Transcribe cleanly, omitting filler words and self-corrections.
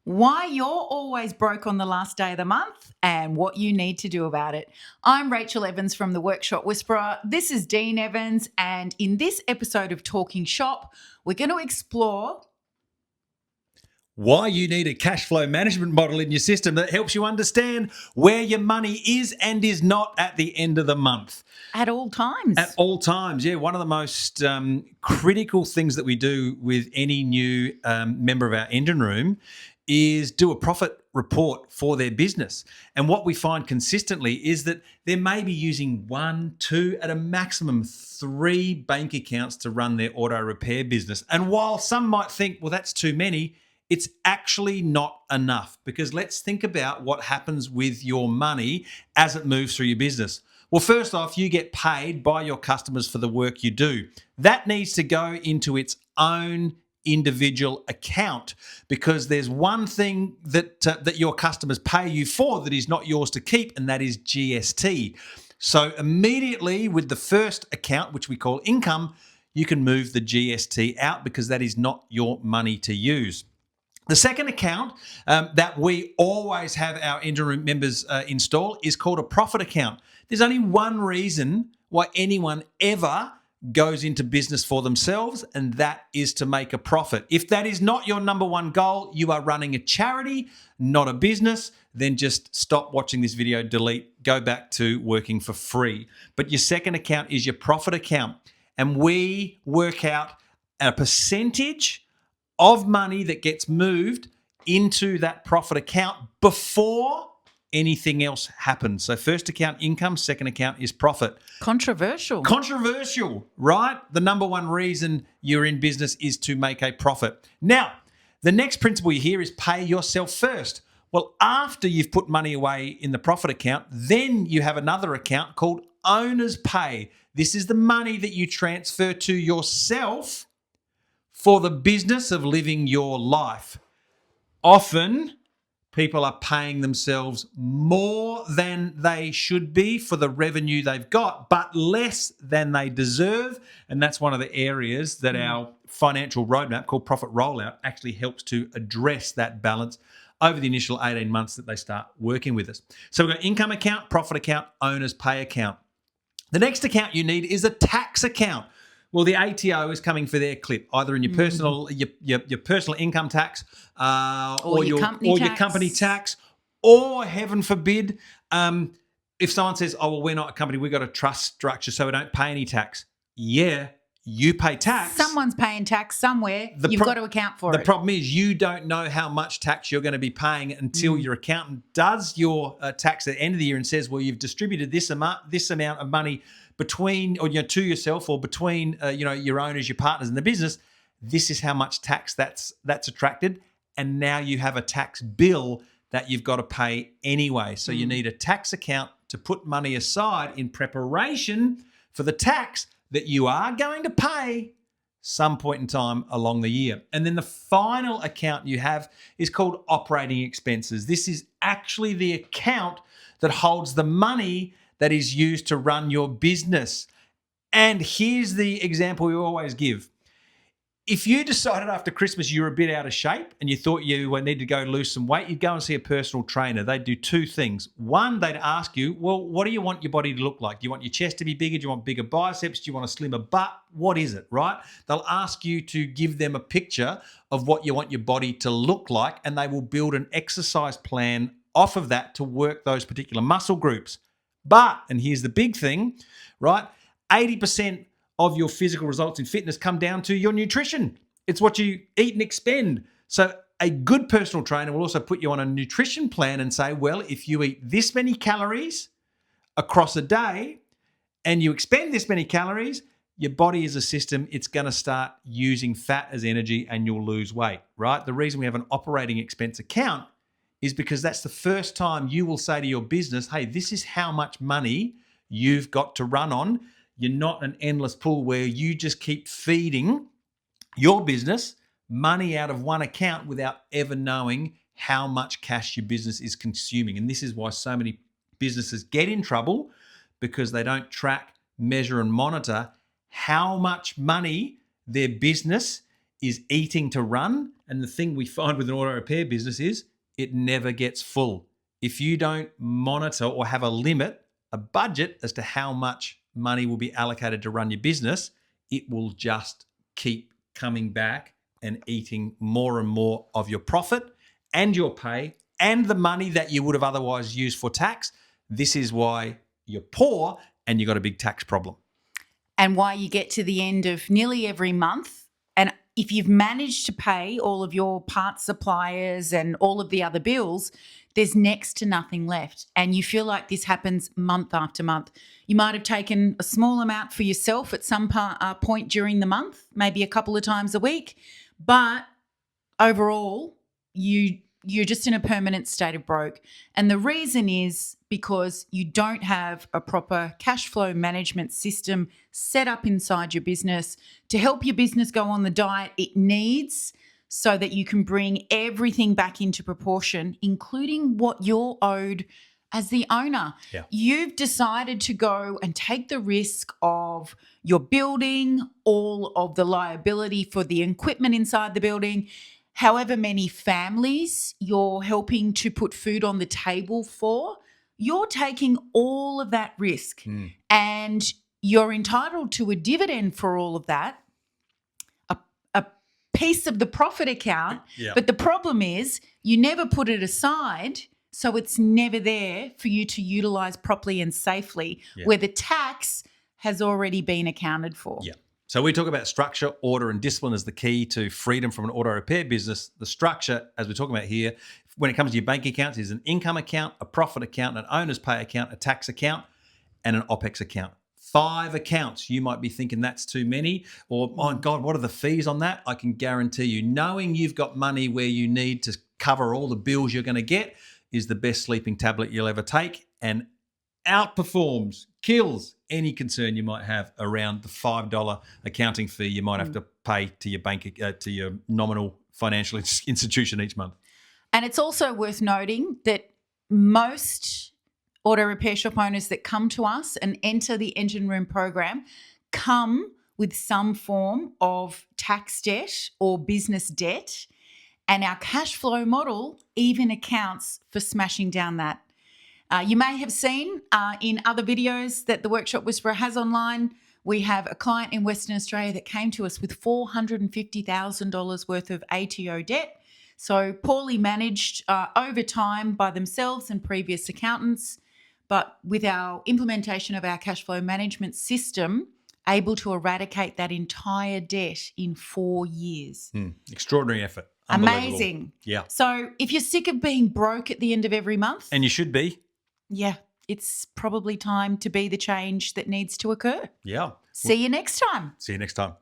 why you're always broke on the last day of the month, and what you need to do about it. I'm Rachael Evans from the Workshop Whisperer. This is Dean Evans, and in this episode of Talking Shop, we're going to explore why you need a cash flow management model in your system that helps you understand where your money is and is not at the end of the month. at all times. At all times, yeah. One of the most critical things that we do with any new member of our engine room is do a profit report for their business. And what we find consistently is that they may be using 1, 2, at a maximum 3 bank accounts to run their auto repair business. And while some might think, well, that's too many, it's actually not enough, because let's think about what happens with your money as it moves through your business. Well, first off, you get paid by your customers for the work you do. That needs to go into its own individual account, because there's one thing that your customers pay you for that is not yours to keep, and that is GST. So immediately with the first account, which we call income, you can move the GST out, because that is not your money to use. The second account that we always have our engine room members install is called a profit account. There's only one reason why anyone ever goes into business for themselves, and that is to make a profit. If that is not your number one goal, you are running a charity, not a business, then just stop watching this video, delete, go back to working for free. But your second account is your profit account, and we work out a percentage of money that gets moved into that profit account before anything else happens. So first account income, second account is profit. Controversial, right? The number one reason you're in business is to make a profit. Now, the next principle you hear is pay yourself first. Well, after you've put money away in the profit account, then you have another account called owner's pay. This is the money that you transfer to yourself for the business of living your life. Often, people are paying themselves more than they should be for the revenue they've got, but less than they deserve. And that's one of the areas that our financial roadmap called Profit Rollout actually helps to address that balance over the initial 18 months that they start working with us. So we've got income account, profit account, owner's pay account. The next account you need is a tax account. Well, the ATO is coming for their clip, either in your personal your personal income tax or your company tax, or heaven forbid, if someone says, oh, well, we're not a company, we've got a trust structure, so we don't pay any tax. Yeah, you pay tax. Someone's paying tax somewhere. You've got to account for it. The problem is you don't know how much tax you're going to be paying until your accountant does your tax at the end of the year and says, well, you've distributed this amount of money between, or to yourself, or between your owners, your partners in the business. This is how much tax that's attracted, and now you have a tax bill that you've got to pay anyway. So you need a tax account to put money aside in preparation for the tax that you are going to pay some point in time along the year. And then the final account you have is called operating expenses. This is actually the account that holds the money that is used to run your business. And here's the example we always give. If you decided after Christmas you were a bit out of shape and you thought you need to go lose some weight, you'd go and see a personal trainer. They'd do 2 things. One, they'd ask you, well, what do you want your body to look like? Do you want your chest to be bigger? Do you want bigger biceps? Do you want a slimmer butt? What is it, right? They'll ask you to give them a picture of what you want your body to look like, and they will build an exercise plan off of that to work those particular muscle groups. But, and here's the big thing, right? 80% of your physical results in fitness come down to your nutrition. It's what you eat and expend. So a good personal trainer will also put you on a nutrition plan and say, well, if you eat this many calories across a day and you expend this many calories, your body is a system, it's going to start using fat as energy and you'll lose weight, right? The reason we have an operating expense account is because that's the first time you will say to your business, hey, this is how much money you've got to run on. You're not an endless pool where you just keep feeding your business money out of one account without ever knowing how much cash your business is consuming. And this is why so many businesses get in trouble, because they don't track, measure, and monitor how much money their business is eating to run, And the thing we find with an auto repair business is it never gets full. If you don't monitor or have a limit, a budget as to how much money will be allocated to run your business, it will just keep coming back and eating more and more of your profit and your pay and the money that you would have otherwise used for tax. This is why you're poor and you've got a big tax problem. And why you get to the end of nearly every month, and if you've managed to pay all of your parts suppliers and all of the other bills, there's next to nothing left. And you feel like this happens month after month. You might have taken a small amount for yourself at some point during the month, maybe a couple of times a week, but overall, you're just in a permanent state of broke. And the reason is because you don't have a proper cash flow management system set up inside your business to help your business go on the diet it needs so that you can bring everything back into proportion, including what you're owed as the owner. Yeah. You've decided to go and take the risk of your building, all of the liability for the equipment inside the building, however many families you're helping to put food on the table for. You're taking all of that risk and you're entitled to a dividend for all of that, a piece of the profit account. Yeah. But the problem is you never put it aside, so it's never there for you to utilize properly and safely, where the tax has already been accounted for. Yeah. So we talk about structure, order, and discipline as the key to freedom from an auto repair business. The structure, as we're talking about here, when it comes to your bank accounts, is an income account, a profit account, an owner's pay account, a tax account, and an OPEX account. 5 accounts. You might be thinking that's too many, or, oh, God, what are the fees on that? I can guarantee you, knowing you've got money where you need to cover all the bills you're going to get is the best sleeping tablet you'll ever take, and outperforms, kills any concern you might have around the $5 accounting fee you might have to pay to your bank, to your nominal financial institution each month. And it's also worth noting that most auto repair shop owners that come to us and enter the engine room program come with some form of tax debt or business debt, and our cash flow model even accounts for smashing down that. You may have seen in other videos that the Workshop Whisperer has online, we have a client in Western Australia that came to us with $450,000 worth of ATO debt. So poorly managed over time by themselves and previous accountants, but with our implementation of our cash flow management system, able to eradicate that entire debt in 4 years. Extraordinary effort. Amazing. Yeah. So if you're sick of being broke at the end of every month, And you should be. yeah, it's probably time to be the change that needs to occur. Yeah. See you next time. See you next time.